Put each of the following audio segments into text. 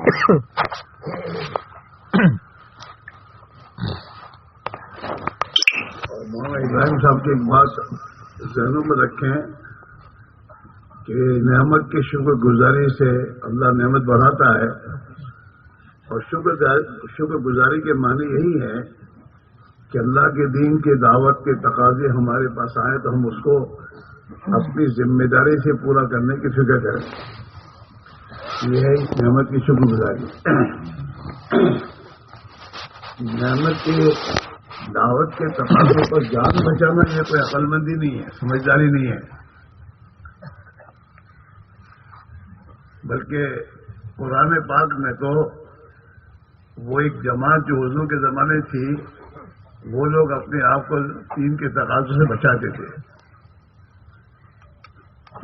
مولانا ابراہیم صاحب کی ایک بات ذہنوں میں رکھیں کہ نعمت کی شکر گزاری سے اللہ نعمت بڑھاتا ہے، اور شکر گزاری کے معنی یہی ہے کہ اللہ کے دین کے دعوت کے تقاضے ہمارے پاس آئے تو ہم اس کو اپنی ذمہ داری سے پورا کرنے کی فکر کریں. یہ ہے نعمت کی شکر گزاری. نعمت کی دعوت کے تقاضوں پر جان بچانا یہ کوئی عقل مندی نہیں ہے، سمجھداری نہیں ہے، بلکہ قرآن پاک میں تو وہ ایک جماعت جو حضور کے زمانے تھی، وہ لوگ اپنے آپ کو دین کے تقاضوں سے بچاتے تھے.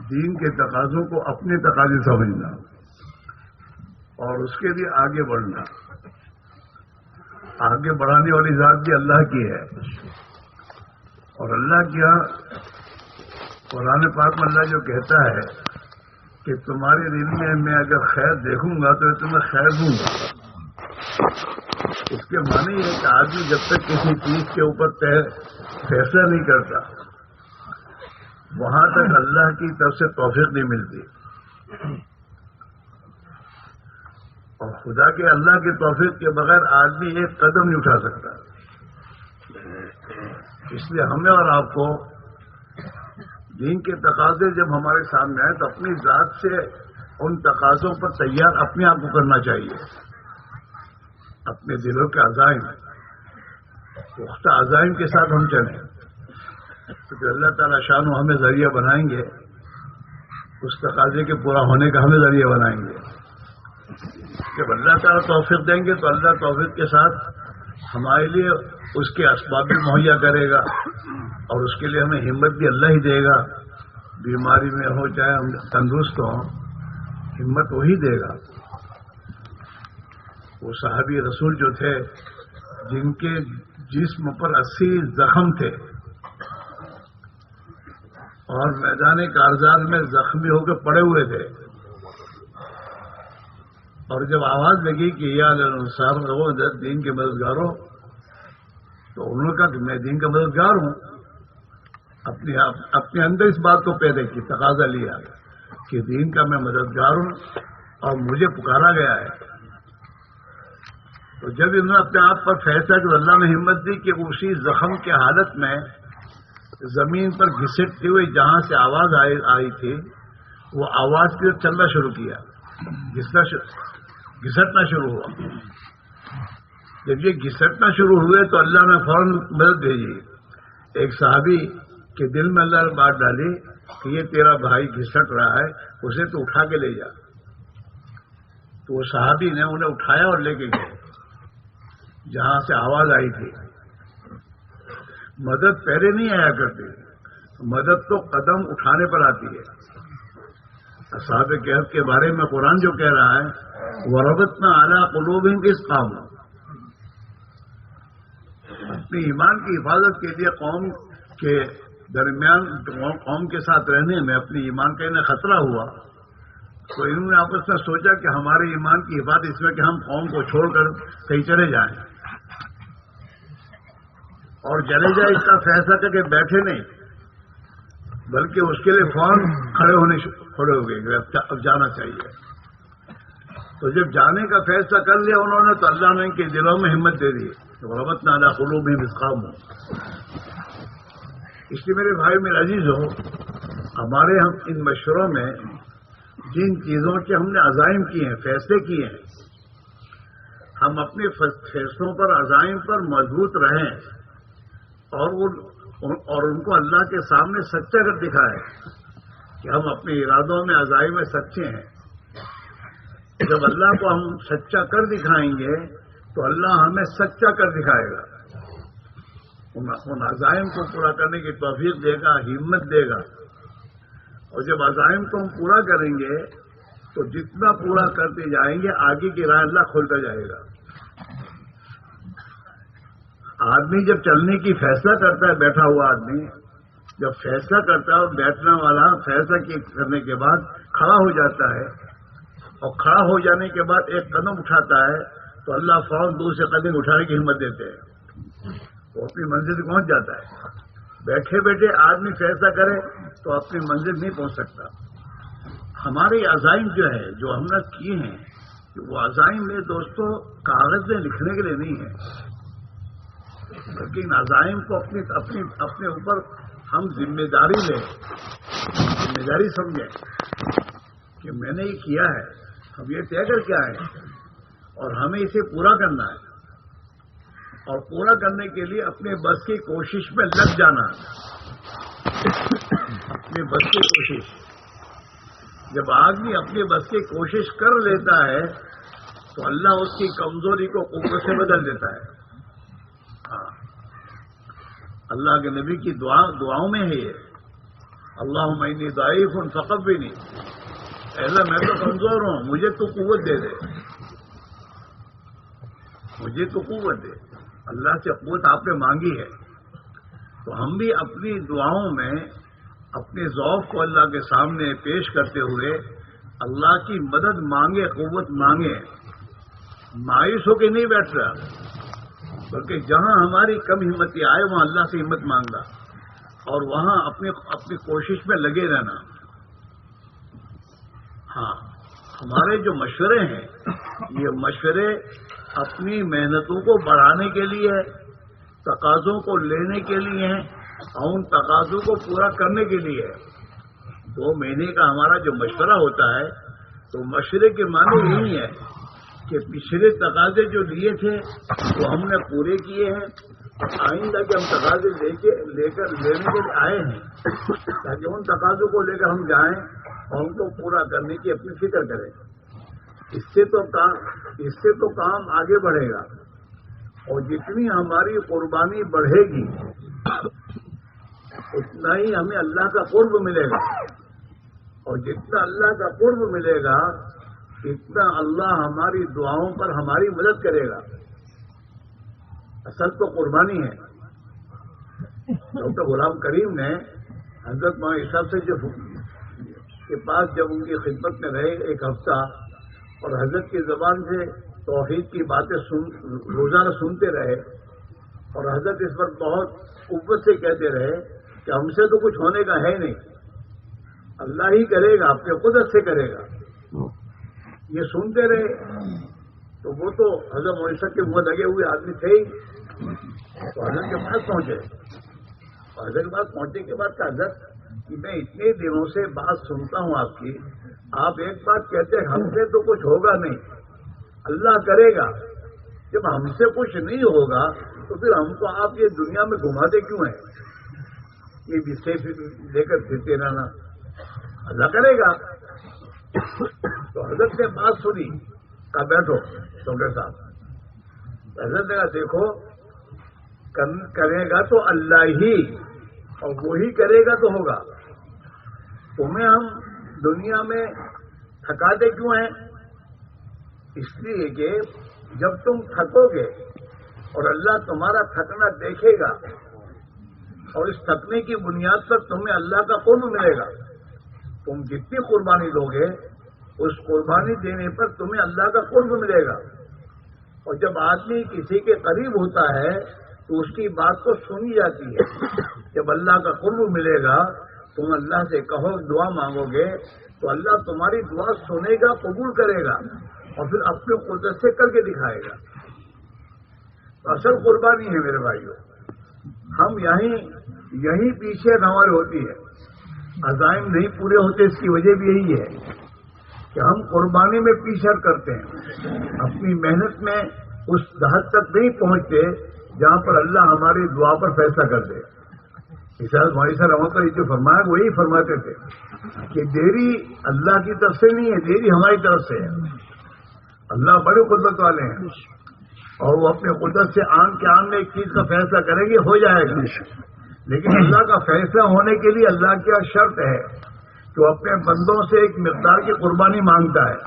دین کے تقاضوں کو اپنے تقاضے سمجھنا اور اس کے لیے آگے بڑھنا. آگے بڑھانے والی ذات بھی اللہ کی ہے، اور اللہ کیا قرآن پاک میں اللہ جو کہتا ہے کہ تمہارے دل میں اگر خیر دیکھوں گا تو تمہیں خیر دوں گا. اس کے معنی یہ ہے کہ آدمی جب تک کسی چیز کے اوپر فیصلہ نہیں کرتا وہاں تک اللہ کی طرف سے توفیق نہیں ملتی، اور خدا کے اللہ کے توفیق کے بغیر آدمی ایک قدم نہیں اٹھا سکتا. اس لیے ہمیں اور آپ کو دین کے تقاضے جب ہمارے سامنے آئے تو اپنی ذات سے ان تقاضوں پر تیار اپنے آپ کو کرنا چاہیے. اپنے دلوں کے عزائم، پختہ عزائم کے ساتھ ہم چلیں، کیونکہ اللہ تعالیٰ شان و ہمیں ذریعہ بنائیں گے، اس تقاضے کے پورا ہونے کا ہمیں ذریعہ بنائیں گے. جب اللہ تعالیٰ توفیق دیں گے تو اللہ توفیق کے ساتھ ہمارے لیے اس کے اسباب بھی مہیا کرے گا، اور اس کے لیے ہمیں ہمت بھی اللہ ہی دے گا. بیماری میں ہو چاہے ہم تندرست ہوں، ہمت وہی دے گا. وہ صحابی رسول جو تھے جن کے جسم پر 80 زخم تھے اور میدان کارزار میں زخمی ہو کے پڑے ہوئے تھے، اور جب آواز لگی کہ یا انصار لوگوں دین کے مددگاروں، تو انہوں نے کہا کہ میں دین کا مددگار ہوں. اپنے اندر اس بات کو پیدا کی، تقاضا لیا کہ دین کا میں مددگار ہوں اور مجھے پکارا گیا ہے. تو جب انہوں نے اپنے آپ پر فیصلہ کہ اللہ نے ہمت دی کہ اسی زخم کے حالت میں زمین پر گھسٹتے ہوئے جہاں سے آواز آئی تھی وہ آواز کی طرف چلنا شروع کیا، گھسٹنا شروع ہوا. جب یہ گھسٹنا شروع ہوئے تو اللہ نے فوراً مدد بھیجی. ایک صحابی کے دل میں اللہ نے بات ڈالی کہ یہ تیرا بھائی گھسٹ رہا ہے، اسے تو اٹھا کے لے جا. تو وہ صحابی نے انہیں اٹھایا اور لے کے گئے جہاں سے آواز آئی تھی. مدد پہلے نہیں آیا کرتی، مدد تو قدم اٹھانے پر آتی ہے. اصحاب کہف کے بارے میں قرآن جو کہہ رہا ہے وَرَبَطْنَا عَلَىٰ قُلُوبِهِمْ إِذْ قَامُوا، اپنی ایمان کی حفاظت کے لیے قوم کے درمیان قوم کے ساتھ رہنے میں اپنی ایمان کا انہیں خطرہ ہوا تو انہوں نے آپس میں سوچا کہ ہمارے ایمان کی حفاظت اس میں کہ ہم قوم کو چھوڑ کر کہیں چلے جائیں، اور چلے جائیں اس کا فیصلہ کر کے بیٹھے نہیں بلکہ اس کے لیے فوراً کھڑے ہو گئے اب جانا چاہیے. تو جب جانے کا فیصلہ کر لیا انہوں نے تو اللہ نے ان کے دلوں میں ہمت دے دی. وَرَبَطْنَا عَلَىٰ قُلُوبِهِمْ إِذْ قَامُوا. اس لیے میرے بھائی میرے عزیز ہو، ہمارے ہم ان مشوروں میں جن چیزوں کے ہم نے عزائم کیے ہیں، فیصلے کیے ہیں، ہم اپنے فیصلوں پر عزائم پر مضبوط رہیں اور ان کو اللہ کے سامنے سچا کر دکھائیں کہ ہم اپنے ارادوں میں عزائم میں سچے ہیں. جب اللہ کو ہم سچا کر دکھائیں گے تو اللہ ہمیں سچا کر دکھائے گا، ان عزائم کو پورا کرنے کی توفیق دے گا، ہمت دے گا. اور جب عزائم کو ہم پورا کریں گے تو جتنا پورا کرتے جائیں گے آگے کی راہ اللہ کھولتا جائے گا. آدمی جب چلنے کی فیصلہ کرتا ہے، بیٹھا ہوا آدمی جب فیصلہ کرتا ہے اور بیٹھنے والا فیصلہ کرنے کے بعد کھڑا ہو جاتا ہے اور کھڑا ہو جانے کے بعد ایک قدم اٹھاتا ہے تو اللہ فوراً دوسرے قدم اٹھانے کی ہمت دیتے ہیں، وہ اپنی منزل تک پہنچ جاتا ہے۔ بیٹھے بیٹھے آدمی فیصلہ کرے تو اپنی منزل نہیں پہنچ سکتا۔ ہمارے عزائم جو ہے جو ہم نے کیے ہیں، وہ عزائم میں دوستوں کاغذ میں لکھنے کے لیے نہیں ہے، بلکہ ان عزائم کو اپنے اوپر ہم ذمہ داری لیں، ذمہ داری سمجھیں کہ میں نے یہ کیا ہے، ہم یہ طے کر کے آئے ہیں اور ہمیں اسے پورا کرنا ہے، اور پورا کرنے کے لیے اپنے بس کی کوشش میں لگ جانا ہے۔ اپنے بس کی کوشش، جب آدمی اپنے بس کی کوشش کر لیتا ہے تو اللہ اس کی کمزوری کو قوت سے بدل دیتا ہے۔ ہاں، اللہ کے نبی کی دعاؤں میں ہے یہ، اللہم انی ضعیف فقوینی، اے اللہ میں تو کمزور ہوں، مجھے تو قوت دے دے، مجھے تو قوت دے۔ اللہ سے قوت آپ نے مانگی ہے، تو ہم بھی اپنی دعاؤں میں اپنے ضعف کو اللہ کے سامنے پیش کرتے ہوئے اللہ کی مدد مانگے، قوت مانگے، مایوس ہو کے نہیں بیٹھ رہا، بلکہ جہاں ہماری کم ہمتی آئے وہاں اللہ سے ہمت مانگنا اور وہاں اپنی کوشش میں لگے رہنا۔ ہاں، ہمارے جو مشورے ہیں یہ مشورے اپنی محنتوں کو بڑھانے کے لیے، تقاضوں کو لینے کے لیے ہیں اور ان تقاضوں کو پورا کرنے کے لیے۔ 2 مہینے کا ہمارا جو مشورہ ہوتا ہے تو مشورے کے معنی یہی ہے کہ پچھلے تقاضے جو لیے تھے وہ ہم نے پورے کیے ہیں، آئندہ کے ہم تقاضے لینے کے لیے آئے ہیں تاکہ ان تقاضوں کو لے کر ہم جائیں اور ان کو پورا کرنے کی اپنی فکر کریں۔ اس سے تو کام آگے بڑھے گا، اور جتنی ہماری قربانی بڑھے گی اتنا ہی ہمیں اللہ کا قرب ملے گا، اور جتنا اللہ کا قرب ملے گا اتنا اللہ ہماری دعاؤں پر ہماری مدد کرے گا۔ اصل تو قربانی ہے۔ ڈاکٹر غلام کریم نے حضرت مولانا صاحب سے کے پاس جب ان کی خدمت میں رہے ایک ہفتہ، اور حضرت کی زبان سے توحید کی باتیں روزانہ سنتے رہے، اور حضرت اس پر بہت قوت سے کہتے رہے کہ ہم سے تو کچھ ہونے کا ہے نہیں، اللہ ہی کرے گا، اپنے قدرت سے کرے گا۔ یہ سنتے رہے تو وہ تو حضرت مولانا کے منہ لگے ہوئے آدمی تھے ہی، تو حضرت کے پاس پہنچے، اور حضرت کے پاس پہنچنے کے بعد حضرت کہ میں اتنے دنوں سے بات سنتا ہوں آپ کی، آپ ایک بات کہتے ہیں ہم سے تو کچھ ہوگا نہیں، اللہ کرے گا۔ جب ہم سے کچھ نہیں ہوگا تو پھر ہم کو آپ یہ دنیا میں گھماتے کیوں ہیں؟ یہ بسے لے کر پھرتے رہنا، اللہ کرے گا۔ تو حضرت نے بات سنی، کہا بیٹھو ڈاکٹر صاحب۔ حضرت نے کہا دیکھو کرے گا تو اللہ ہی، اور وہی کرے گا تو ہوگا۔ تمہیں ہم دنیا میں تھکاتے کیوں ہیں؟ اس لیے کہ جب تم تھکو گے اور اللہ تمہارا تھکنا دیکھے گا، اور اس تھکنے کی بنیاد پر تمہیں اللہ کا قرب ملے گا، تم جتنی قربانی دو گے اس قربانی دینے پر تمہیں اللہ کا قرب ملے گا۔ اور جب آدمی کسی کے قریب ہوتا ہے تو اس کی بات تو سنی جاتی ہے۔ جب اللہ کا قرب ملے گا، تم اللہ سے کہو، دعا مانگو گے تو اللہ تمہاری دعا سنے گا، قبول کرے گا، اور پھر اپنے قدرت سے کر کے دکھائے گا۔ تو اصل قربانی ہے میرے بھائیوں، ہم یہیں پیچھے ہماری ہوتی ہے، عزائم نہیں پورے ہوتے۔ اس کی وجہ بھی یہی ہے کہ ہم قربانی میں پیچھے کرتے ہیں، اپنی محنت میں اس حد تک نہیں پہنچتے جہاں پر اللہ ہماری دعا پر فیصلہ کر دے۔ مولوی صاحب رحمۃ اللہ جو فرمایا وہی فرماتے تھے کہ دیری اللہ کی طرف سے نہیں ہے، دیری ہماری طرف سے ہے۔ اللہ بڑے قدرت والے ہیں، اور وہ اپنے قدرت سے آن کے آن میں ایک چیز کا فیصلہ کریں گے، ہو جائے گا۔ لیکن اللہ کا فیصلہ ہونے کے لیے اللہ کی شرط ہے کہ وہ اپنے بندوں سے ایک مقدار کی قربانی مانگتا ہے۔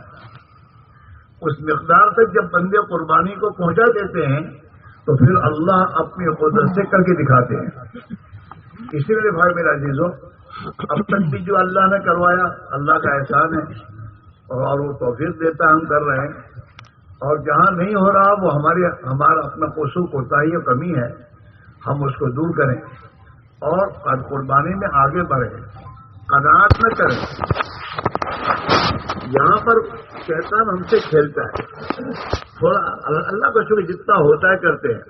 اس مقدار تک جب بندے قربانی کو پہنچا دیتے ہیں تو پھر اللہ اپنی قدرت سے کر کے دکھاتے ہیں۔ اسی لیے بھائی میرا عزیزوں، اب تک بھی جو اللہ نے کروایا اللہ کا احسان ہے، اور وہ توفیق دیتا ہم کر رہے ہیں، اور جہاں نہیں ہو رہا وہ ہمارا اپنا قصور کوتاہی اور کمی ہے، ہم اس کو دور کریں اور قربانی میں آگے بڑھیں، قناعت نہ کریں۔ یہاں پر شیطان ہم سے کھیلتا ہے، تھوڑا اللہ کا شکر جتنا ہوتا ہے کرتے ہیں،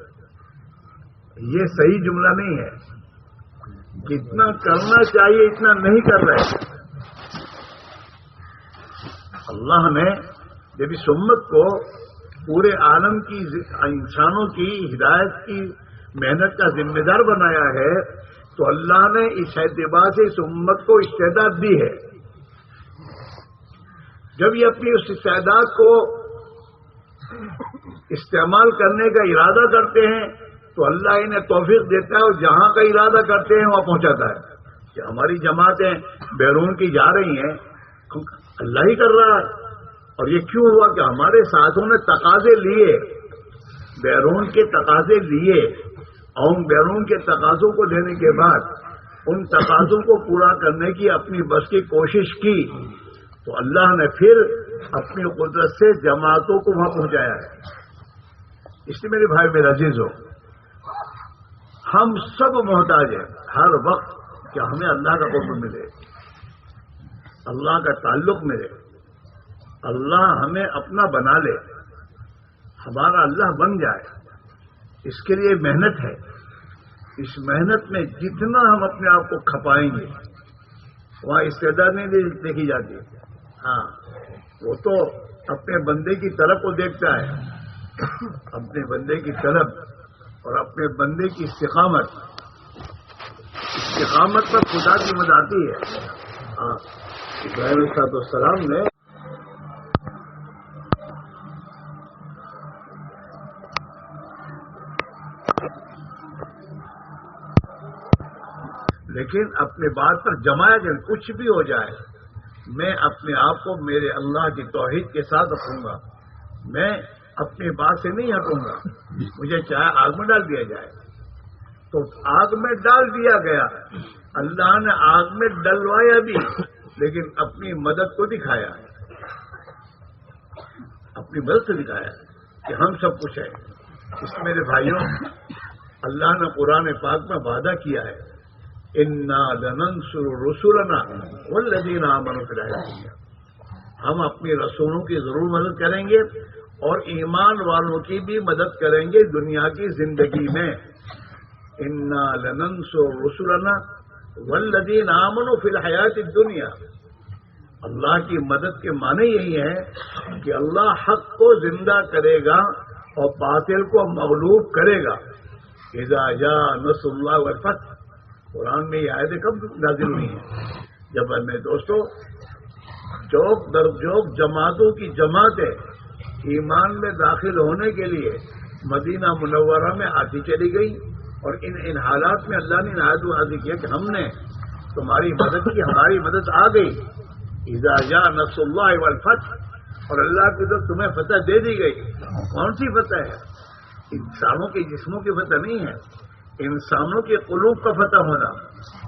یہ صحیح جملہ نہیں ہے، جتنا کرنا چاہیے اتنا نہیں کر رہے۔ اللہ نے جب اس امت کو پورے عالم کی انسانوں کی ہدایت کی محنت کا ذمہ دار بنایا ہے تو اللہ نے اس اعتبار سے اس امت کو استعداد دی ہے۔ جب یہ اپنی اس استعداد کو استعمال کرنے کا ارادہ کرتے ہیں تو اللہ انہیں توفیق دیتا ہے، اور جہاں کا ارادہ کرتے ہیں وہاں پہنچاتا ہے۔ کہ ہماری جماعتیں بیرون کی جا رہی ہیں، اللہ ہی کر رہا ہے۔ اور یہ کیوں ہوا کہ ہمارے ساتھوں نے تقاضے لیے، بیرون کے تقاضے لیے، اور بیرون کے تقاضوں کو لینے کے بعد ان تقاضوں کو پورا کرنے کی اپنی بس کی کوشش کی، تو اللہ نے پھر اپنی قدرت سے جماعتوں کو وہاں پہنچایا ہے۔ اس لیے میرے بھائی میرے عزیز ہو، ہم سب محتاج ہیں ہر وقت کہ ہمیں اللہ کا قرب ملے، اللہ کا تعلق ملے، اللہ ہمیں اپنا بنا لے، ہمارا اللہ بن جائے۔ اس کے لیے محنت ہے، اس محنت میں جتنا ہم اپنے آپ کو کھپائیں گے وہاں استعداد نہیں دیکھی جاتی۔ ہاں، وہ تو اپنے بندے کی طرف کو دیکھتا ہے، اپنے بندے کی طرف اور اپنے بندے کی استقامت پر خدا کی مدد آتی ہے۔ ہاں، ابراہیم علیہ السلام نے لیکن اپنے بات پر جمایا کہ کچھ بھی ہو جائے میں اپنے آپ کو میرے اللہ کی توحید کے ساتھ رکھوں گا، میں اپنی بات سے نہیں ہٹوں گا، مجھے چاہے آگ میں ڈال دیا جائے۔ تو آگ میں ڈال دیا گیا، اللہ نے آگ میں ڈلوایا بھی، لیکن اپنی مدد کو دکھایا، اپنی مدد سے دکھایا کہ ہم سب کچھ ہیں۔ اس میرے بھائیوں، اللہ نے قرآن پاک میں وعدہ کیا ہے، انا لننصر رسلنا والذین آمنوا فی الحیاۃ الدنیا، ہم اپنی رسولوں کی ضرور مدد کریں گے اور ایمان والوں کی بھی مدد کریں گے دنیا کی زندگی میں۔ انا لننصر رسلنا والذین آمنوا فی الحیاۃ الدنیا، اللہ کی مدد کے معنی یہی ہے کہ اللہ حق کو زندہ کرے گا اور باطل کو مغلوب کرے گا۔ اذا جاء نصر اللہ والفتح، قرآن میں یہ آیتیں کب نازل ہوئی ہیں؟ جب میں دوستوں چوک در چوک جماعتوں کی جماعتیں ایمان میں داخل ہونے کے لیے مدینہ منورہ میں آتی چلی گئی، اور ان حالات میں اللہ نے نہایت واضح کیا کہ ہم نے تمہاری مدد کی، ہماری مدد آ گئی۔ اذا جاء نصر اللہ والفتح، اور اللہ کی طرف تمہیں فتح دے دی گئی۔ کون سی فتح ہے؟ انسانوں کے جسموں کی فتح نہیں ہے، انسانوں کے قلوب کا فتح ہونا،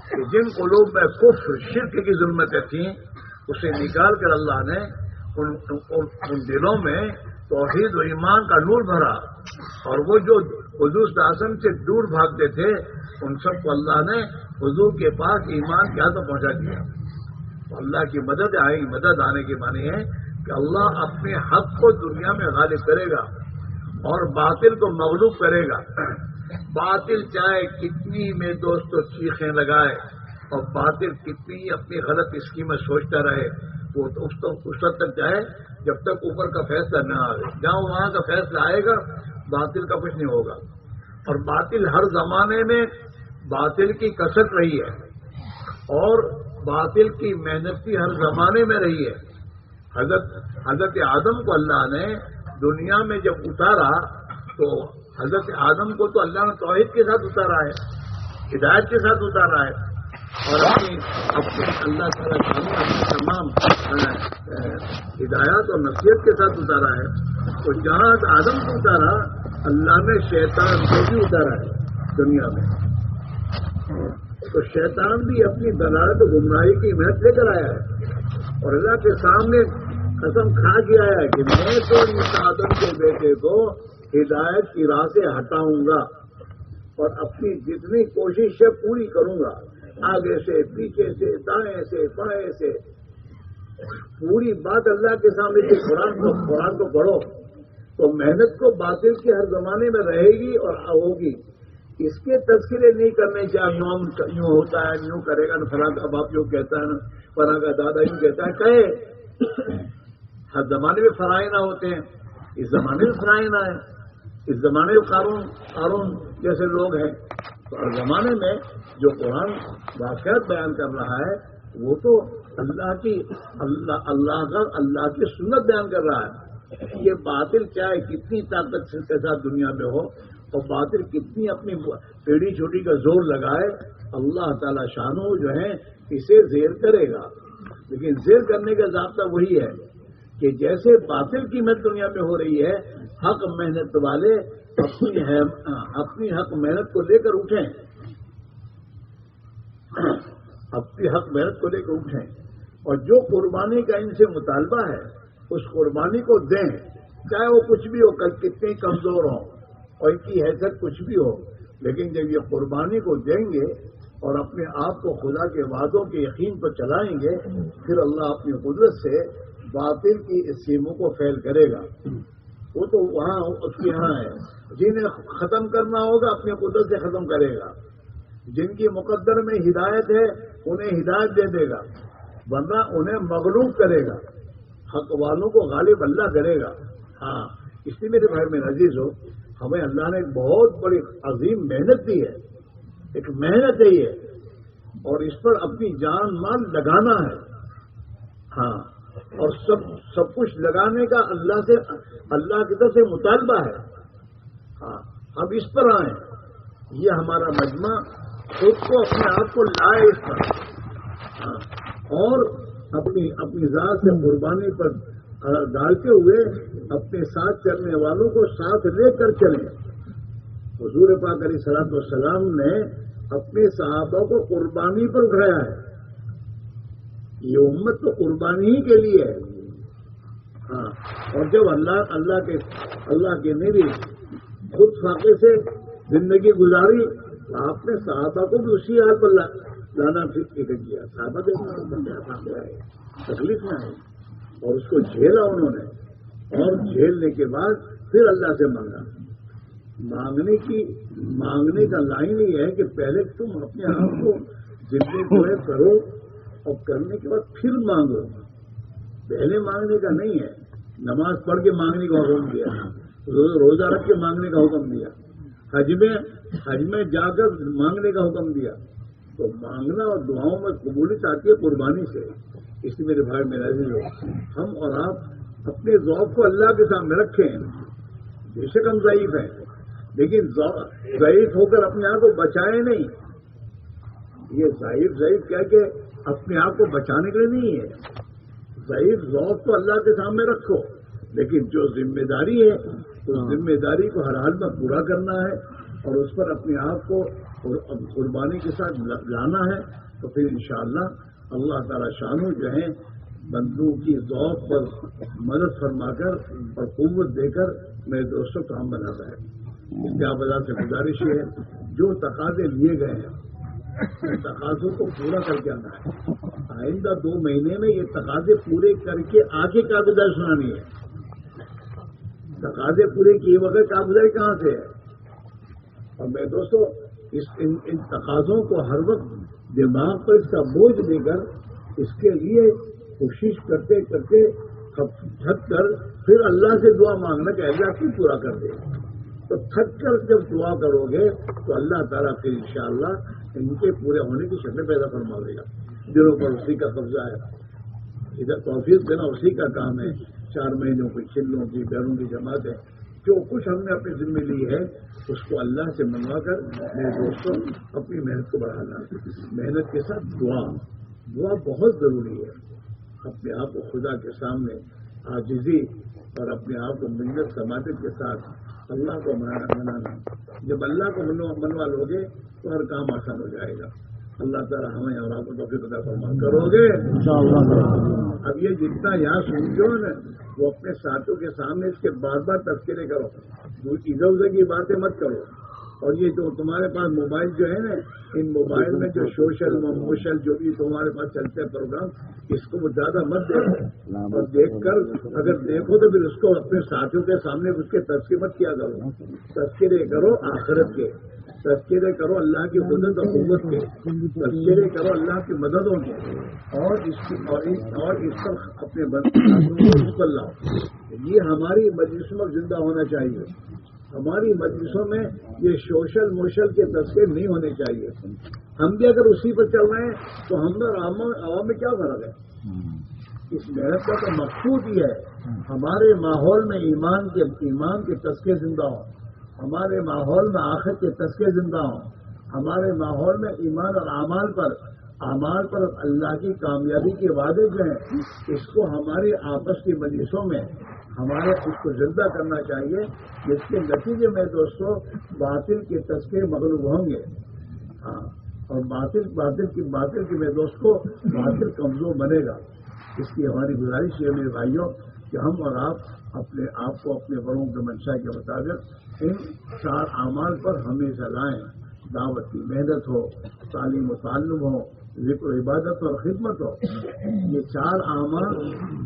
کہ جن قلوب میں کفر شرک کی ظلمتیں تھیں اسے نکال کر اللہ نے ان دلوں میں توحید و ایمان کا نور بھرا، اور وہ جو حضور صلی اللہ علیہ وسلم سے دور بھاگتے تھے ان سب کو اللہ نے حضور کے پاس ایمان کے ہاتھ پہنچا دیا۔ تو اللہ کی مدد آئے گی، مدد آنے کے معنی ہے کہ اللہ اپنے حق کو دنیا میں غالب کرے گا اور باطل کو مغلوب کرے گا۔ باطل چاہے کتنی میں دوستو چیخیں لگائے اور باطل کتنی اپنی غلط اسکیمیں سوچتا رہے، وہ اس وقت تک جائے جب تک اوپر کا فیصلہ نہ آئے۔ جہاں وہاں کا فیصلہ آئے گا باطل کا کچھ نہیں ہوگا۔ اور باطل ہر زمانے میں باطل کی کثرت رہی ہے اور باطل کی محنت بھی ہر زمانے میں رہی ہے۔ حضرت آدم کو اللہ نے دنیا میں جب اتارا تو حضرت آدم کو تو اللہ نے توحید کے ساتھ اتارا ہے، ہدایت کے ساتھ اتارا ہے، اور اپنے اللہ تعالیٰ کی تمام ہدایات اور نصیحت کے ساتھ اتارا ہے۔ تو جہاں آدم کو اتارا اللہ نے شیطان کو بھی اتارا ہے دنیا میں۔ تو شیطان بھی اپنی دلالت و گمراہی کی محنت لے کر آیا ہے، اور اللہ کے سامنے قسم کھا کے آیا کہ میں تو اس آدم کے بیٹے کو ہدایت کی راہ سے ہٹاؤں گا اور اپنی جتنی کوشش ہے پوری کروں گا، آگے سے، پیچھے سے، دائیں سے، بائیں سے، پوری بات اللہ کے سامنے کی قرآن کو پڑھو تو محنت کو باطل کے ہر زمانے میں رہے گی اور ہوگی۔ اس کے تذکرے نہیں کرنے چاہیے، یوں ہوتا ہے، یوں کرے گا، فلاں کا باپ یوں کہتا ہے، فلاں کا دادا یوں کہتا ہے، کہے ہر زمانے میں فرائض ہوتے ہیں، اس زمانے میں فرائض ہے، اس زمانے میں قارون جیسے لوگ ہیں، تو ہر زمانے میں جو قرآن واقعات بیان کر رہا ہے وہ تو اللہ کی سنت بیان کر رہا ہے۔ یہ باطل چاہے کتنی طاقت کے ساتھ دنیا میں ہو اور باطل کتنی اپنی پیڑھی چھوٹی کا زور لگائے، اللہ تعالی شانو جو ہے اسے زیر کرے گا، لیکن زیر کرنے کا ضابطہ وہی ہے کہ جیسے باطل کی محنت دنیا میں ہو رہی ہے، حق محنت والے اپنی حق محنت کو لے کر اٹھیں، اپنی حق محنت کو لے کر اٹھیں، اور جو قربانی کا ان سے مطالبہ ہے اس قربانی کو دیں، چاہے وہ کچھ بھی ہو، کتنے کمزور ہوں اور ان کی حیثیت کچھ بھی ہو، لیکن جب یہ قربانی کو دیں گے اور اپنے آپ کو خدا کے وعدوں کے یقین پر چلائیں گے، پھر اللہ اپنی قدرت سے باطل کی اس سیموں کو فیل کرے گا۔ وہ تو وہاں اس کے یہاں ہے، جنہیں ختم کرنا ہوگا اپنی قدرت سے ختم کرے گا، جن کی مقدر میں ہدایت ہے انہیں ہدایت دے دے گا، ورنہ انہیں مغلوب کرے گا، حق والوں کو غالب اللہ کرے گا۔ ہاں، اس لیے میرے بھائی میرے عزیز ہو، ہمیں اللہ نے ایک بہت بڑی عظیم محنت دی ہے، ایک محنت ہے یہ، اور اس پر اپنی جان مال لگانا ہے۔ ہاں، اور سب کچھ لگانے کا اللہ کی طرف سے مطالبہ ہے۔ ہاں، اب اس پر آئیں، یہ ہمارا مجمع خود کو اپنے آپ کو لائے اس پر، ہاں، اور اپنی ذات سے قربانی پر ڈالتے ہوئے اپنے ساتھ چلنے والوں کو ساتھ لے کر چلیں۔ حضور پاک علیہ الصلوۃ والسلام نے اپنے صحابہ کو قربانی پر اٹھایا ہے، یہ امت تو قربانی ہی کے لیے ہے۔ ہاں، اور جب اللہ کے نبی خود فاقے سے زندگی گزاری، آپ نے صحابہ کو بھی اسی حال پر لانا فکر کیا، صحابہ کے تکلیف میں آئی اور اس کو جھیلا انہوں نے، اور جھیلنے کے بعد پھر اللہ سے مانگا۔ مانگنے کا لائن یہ ہے کہ پہلے تم اپنے آپ کو ذمہ دار کرو اور کرنے کے بعد پھر مانگو، پہلے مانگنے کا نہیں ہے۔ نماز پڑھ کے مانگنے کا حکم دیا، روزہ رکھ کے مانگنے کا حکم دیا، حج میں جا کر مانگنے کا حکم دیا، تو مانگنا اور دعاؤں میں قبولیت آتی ہے قربانی سے۔ اس لیے میرے بھائی میرا عزیز ہو، ہم اور آپ اپنے ذوق کو اللہ کے سامنے رکھیں، بے شک ہم ضعیف ہیں، لیکن ضعیف ہو کر اپنے آپ کو بچائے نہیں، یہ ضعیف کہہ کے اپنے آپ کو بچانے کے لیے نہیں ہے۔ ضعیف ذوق تو اللہ کے سامنے رکھو، لیکن جو ذمہ داری ہے اس ذمہ داری کو ہر حال میں پورا کرنا ہے اور اس پر اپنے آپ کو قربانی کے ساتھ لانا ہے، تو پھر انشاءاللہ اللہ تعالی شانو جو ہے بندوں کی ذوق پر مدد فرما کر اور قوت دے کر میرے دوستوں کام بناتا ہے۔ کیا بازار سے گزارش ہے، جو تقاضے لیے گئے ہیں تقاضوں کو پورا کر کے آنا ہے۔ آئندہ 2 مہینے میں یہ تقاضے پورے کر کے آگے کاغذات سنانی ہے۔ تقاضے پورے کیے بغیر کاغذات کہاں سے ہے؟ اور میں دوستوں ان تقاضوں کو ہر وقت دماغ پر اس کا بوجھ لے کر اس کے لیے کوشش کرتے کرتے تھک کر پھر اللہ سے دعا مانگنا کہ اللہ کی پورا کر دے۔ تو تھک کر جب دعا کرو گے تو اللہ تعالیٰ پھر انشاءاللہ ان کے پورے ہونے کی شکل پیدا فرما دے گا۔ دلوں پر اسی کا قبضہ ہے، ادھر توفیق دینا اسی کا کام ہے۔ 4 مہینوں کی چلوں کی بیروں کی جماعت ہے، جو کچھ ہم نے اپنے ذمہ لی ہے اس کو اللہ سے منگوا کر میرے دوستوں اپنی محنت کو بڑھانا، محنت کے ساتھ دعا بہت ضروری ہے۔ اپنے آپ کو خدا کے سامنے عاجزی اور اپنے آپ کو منت سماجت کے ساتھ اللہ کو منانا، جب اللہ کو منوا لو گے تو ہر کام آسان ہو جائے گا۔ اللہ تعالیٰ ہمیں اور آپ کو توفیق عطا فرما کرو گے اب یہ جتنا یہاں سنتے ہو نا وہ اپنے ساتھیوں کے سامنے اس کے بار بار تذکرے کرو، ادھر ادھر کی باتیں مت کرو، اور یہ جو تمہارے پاس موبائل جو ہے نا ان موبائل میں جو سوشل موشل جو بھی تمہارے پاس چلتے ہیں پروگرام اس کو وہ زیادہ مت دیکھو، اور دیکھ کر اگر دیکھو تو پھر اس کو اپنے ساتھیوں کے سامنے اس کے تذکرے مت کیا کرو، تذکرے کرو آخرت کے، تذکرے کرو اللہ کی قدرت اور قوت کے، تذکرے کرو اللہ کی مددوں کے، اور اس پر اپنے بندوں کو لاؤ۔ یہ ہماری مجلسوں میں زندہ ہونا چاہیے، ہماری مجلسوں میں یہ سوشل موشل کے تذکرے نہیں ہونے چاہیے۔ ہم بھی اگر اسی پر چل رہے ہیں تو ہم اور عوام میں کیا فرق ہے؟ اس محنت کا تو مقصود ہی ہے ہمارے ماحول میں ایمان کے تذکرے زندہ ہوں، ہمارے ماحول میں آخرت کے تذکرے زندہ ہوں، ہمارے ماحول میں ایمان اور اعمال پر اللہ کی کامیابی کے وعدے جو ہیں اس کو ہماری آپس کی مجلسوں میں ہمارے اس کو زندہ کرنا چاہیے، جس کے نتیجے میں دوستوں باطل کے تذکرے مغلوب ہوں گے، ہاں، اور باطل کی میں دوست کو باطل کمزور بنے گا۔ اس کی ہماری گزارش ہے میرے بھائیوں کہ ہم اور آپ اپنے آپ کو اپنے بڑوں کے منشا کے مطابق ان 4 اعمال پر ہمیشہ لائیں، دعوت کی محنت ہو، تعلیم و تعلم ہو، ذکر و عبادت اور خدمت ہو۔ یہ 4 اعمال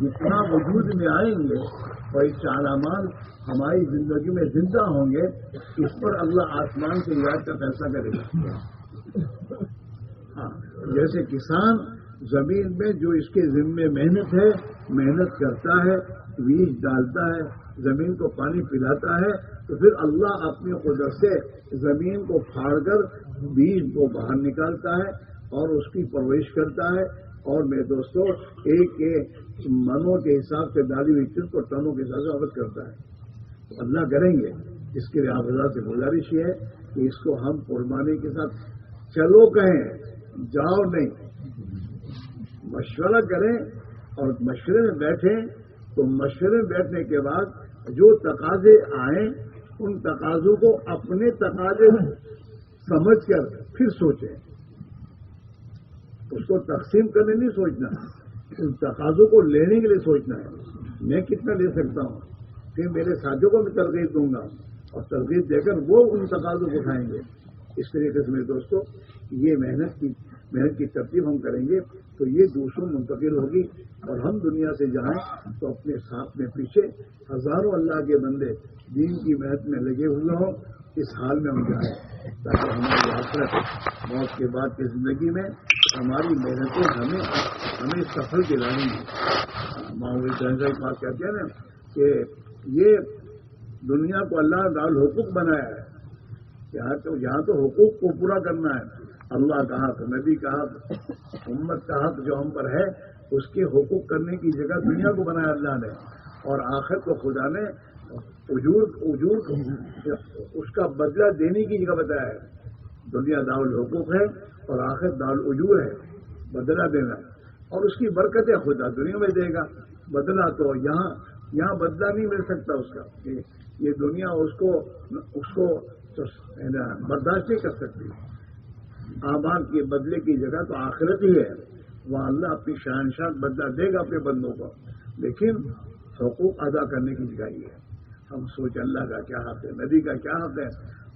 جتنا وجود میں آئیں گے اور یہ 4 اعمال ہماری زندگی میں زندہ ہوں گے، اس پر اللہ آسمان سے رعایت کا فیصلہ کرے گا۔ ہاں، جیسے کسان زمین میں جو اس کے ذمے محنت کرتا ہے، بیج ڈالتا ہے، زمین کو پانی پلاتا ہے، تو پھر اللہ اپنی قدرت سے زمین کو پھاڑ کر بیج کو باہر نکالتا ہے اور اس کی پرورش کرتا ہے، اور میرے دوستوں ایک منوں کے حساب سے ڈالی ہوئی چیز کو ٹنوں کے حساب سے عبد کرتا ہے۔ تو اللہ کریں گے، اس کے لیے آپ حضرات سے گزارش یہ ہے کہ اس کو ہم قربانی کے ساتھ چلو کہیں، جاؤ نہیں، مشورہ کریں اور مشورے میں بیٹھیں، تو مشورے میں بیٹھنے کے بعد جو تقاضے آئیں ان تقاضوں کو اپنے تقاضے سمجھ کر پھر سوچیں، اس کو تقسیم کرنے نہیں سوچنا، ان تقاضوں کو لینے کے لیے سوچنا ہے، میں کتنا لے سکتا ہوں، پھر میرے ساتھیوں کو میں ترغیب دوں گا اور ترغیب دے کر وہ ان تقاضوں کو اٹھائیں گے۔ اس طریقے سے میرے دوستوں یہ محنت کی ترتیب ہم کریں گے تو یہ دوسروں منتقل ہوگی، اور ہم دنیا سے جائیں تو اپنے ساتھ میں پیچھے ہزاروں اللہ کے بندے دین کی محنت میں لگے ہوئے ہوں، اس حال میں ہم جائیں تاکہ ہماری آخرت موت کے بعد کی زندگی میں ہماری محنتیں ہمیں سفل دلائیں گی۔ ماحول کی بات کہتے ہیں نا کہ یہ دنیا کو اللہ نے دارالحقوق بنایا ہے، یہاں تو حقوق کو پورا کرنا ہے، اللہ کا حق، نبی کا حق، امت کا حق جو ہم پر ہے اس کے حقوق کرنے کی جگہ دنیا کو بنایا اللہ نے، اور آخر کو خدا نے اجور اس کا بدلہ دینے کی جگہ بتایا ہے۔ دنیا دارالحقوق ہے اور آخر دارالعجور ہے، بدلہ دینا، اور اس کی برکتیں خدا دنیا میں دے گا، بدلہ تو یہاں بدلہ نہیں مل سکتا اس کا، یہ دنیا اس کو برداشت نہیں کر سکتی۔ اعمال کے بدلے کی جگہ تو آخرت ہی ہے، وہاں اللہ اپنی شہنشاہ بدلہ دے گا اپنے بندوں کو، لیکن حقوق ادا کرنے کی جگہ یہ ہے۔ ہم سوچ اللہ کا کیا حق ہے، نبی کا کیا حق ہے،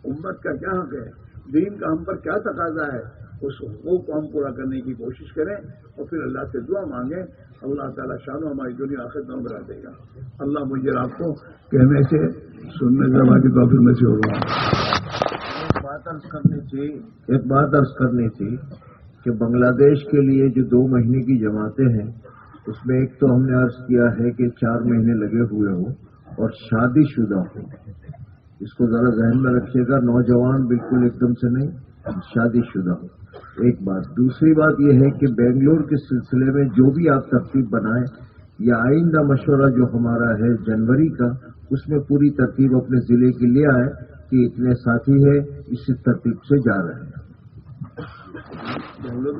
امت کا کیا حق ہے، دین کا ہم پر کیا تقاضا ہے، اس حقوق کو ہم پورا کرنے کی کوشش کریں اور پھر اللہ سے دعا مانگیں، اللہ تعالیٰ شان و ہماری دنیا آخرت میں بنا دے گا۔ اللہ مجھے آپ کو کہنے سے سننے سے ہماری توفیق نصیب ہوگا۔ ایک بات عرض کرنی تھی کہ بنگلہ دیش کے لیے جو 2 مہینے کی جماعتیں ہیں اس میں ایک تو ہم نے عرض کیا ہے کہ 4 مہینے لگے ہوئے ہوں اور شادی شدہ ہوں، اس کو ذرا ذہن میں رکھیے گا، نوجوان بالکل ایک دم سے نہیں، شادی شدہ ہوں، ایک بات۔ دوسری بات یہ ہے کہ بنگلور کے سلسلے میں جو بھی آپ ترتیب بنائیں یا آئندہ مشورہ جو ہمارا ہے جنوری کا، اس میں پوری ترتیب اپنے ضلع کی لے آئے کہ اتنے ساتھی ہیں اسی ترتیب سے جا رہے ہیں۔ جنوری